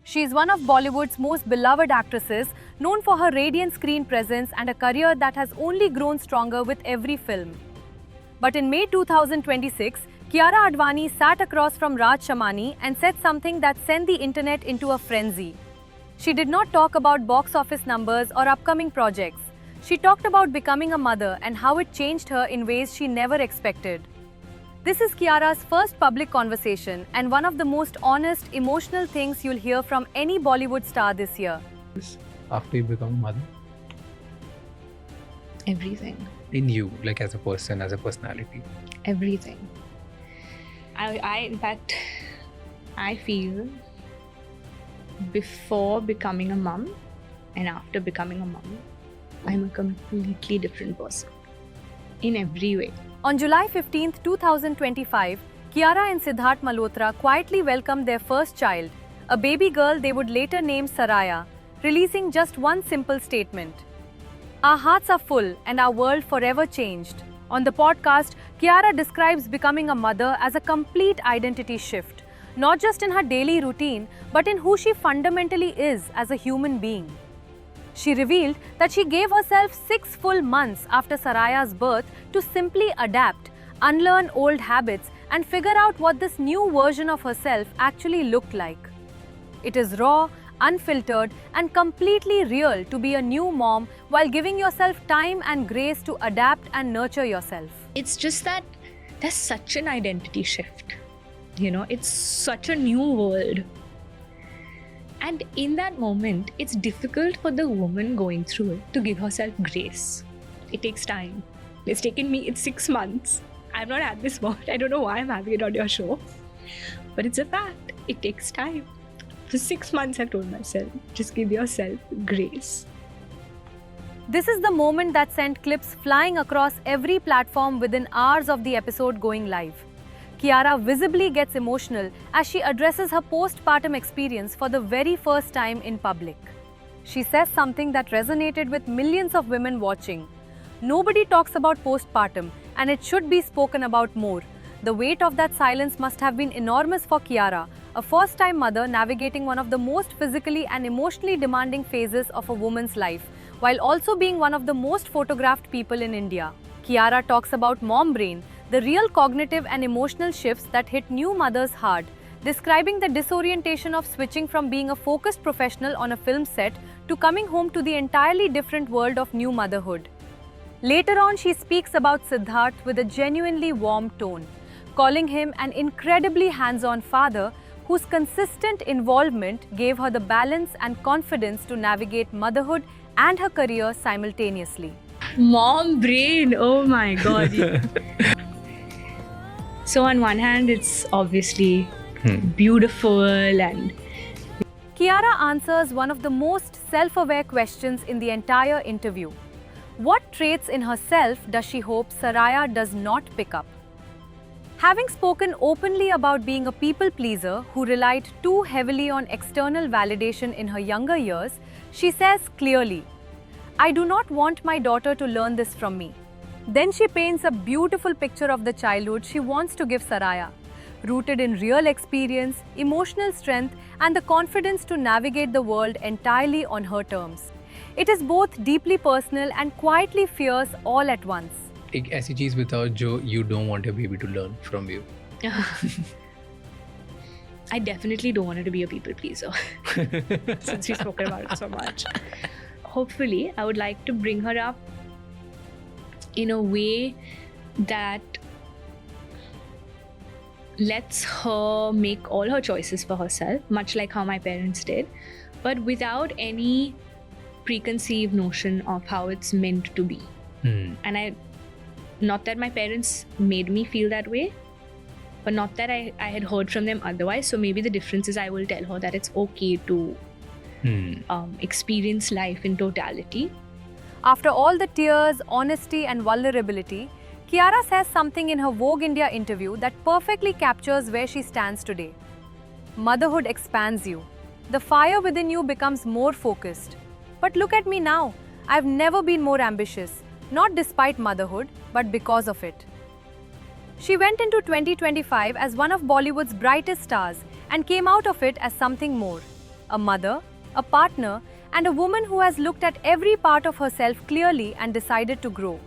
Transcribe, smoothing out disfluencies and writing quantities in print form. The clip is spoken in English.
She is one of Bollywood's most beloved actresses, known for her radiant screen presence and a career that has only grown stronger with every film. But in May 2026, Kiara Advani sat across from Raj Shamani and said something that sent the internet into a frenzy. She did not talk about box office numbers or upcoming projects. She talked about becoming a mother and how it changed her in ways she never expected. This is Kiara's first public conversation and one of the most honest, emotional things you'll hear from any Bollywood star this year. After you become a mother? Everything. In you, like as a person, as a personality? Everything. In fact, I feel before becoming a mum and after becoming a mum, I'm a completely different person. In every way. On July 15, 2025, Kiara and Sidharth Malhotra quietly welcomed their first child, a baby girl they would later name Saraya, releasing just one simple statement. Our hearts are full and our world forever changed. On the podcast, Kiara describes becoming a mother as a complete identity shift, not just in her daily routine, but in who she fundamentally is as a human being. She revealed that she gave herself 6 full months after Saraya's birth to simply adapt, unlearn old habits, and figure out what this new version of herself actually looked like. It is raw, unfiltered, and completely real to be a new mom while giving yourself time and grace to adapt and nurture yourself. It's just that there's such an identity shift. It's such a new world. And in that moment, it's difficult for the woman going through it to give herself grace. It takes time. It's taken me, it's 6 months. I've not had this word. I don't know why I'm having it on your show. But it's a fact. It takes time. For 6 months, I've told myself, just give yourself grace. This is the moment that sent clips flying across every platform within hours of the episode going live. Kiara visibly gets emotional as she addresses her postpartum experience for the very first time in public. She says something that resonated with millions of women watching. Nobody talks about postpartum, and it should be spoken about more. The weight of that silence must have been enormous for Kiara, a first-time mother navigating one of the most physically and emotionally demanding phases of a woman's life, while also being one of the most photographed people in India. Kiara talks about mom brain, the real cognitive and emotional shifts that hit new mothers hard, describing the disorientation of switching from being a focused professional on a film set to coming home to the entirely different world of new motherhood. Later on, she speaks about Sidharth with a genuinely warm tone, calling him an incredibly hands-on father whose consistent involvement gave her the balance and confidence to navigate motherhood and her career simultaneously. Mom brain, oh my God. So on one hand, it's obviously beautiful and... Kiara answers one of the most self-aware questions in the entire interview. What traits in herself does she hope Saraya does not pick up? Having spoken openly about being a people pleaser who relied too heavily on external validation in her younger years, she says clearly, I do not want my daughter to learn this from me. Then she paints a beautiful picture of the childhood she wants to give Saraya, rooted in real experience, emotional strength, and the confidence to navigate the world entirely on her terms. It is both deeply personal and quietly fierce all at once. एक ऐसी चीज बताओ जो you don't want your baby to learn from you. I definitely don't want her to be a people pleaser since we've spoken about it so much. Hopefully, I would like to bring her up in a way that lets her make all her choices for herself, much like how my parents did, but without any preconceived notion of how it's meant to be. And not that my parents made me feel that way, but not that I had heard from them otherwise. So maybe the difference is I will tell her that it's okay to experience life in totality. After all the tears, honesty, and vulnerability, Kiara says something in her Vogue India interview that perfectly captures where she stands today. Motherhood expands you. The fire within you becomes more focused. But look at me now. I've never been more ambitious, not despite motherhood, but because of it. She went into 2025 as one of Bollywood's brightest stars and came out of it as something more. a mother, a partner, and a woman who has looked at every part of herself clearly and decided to grow.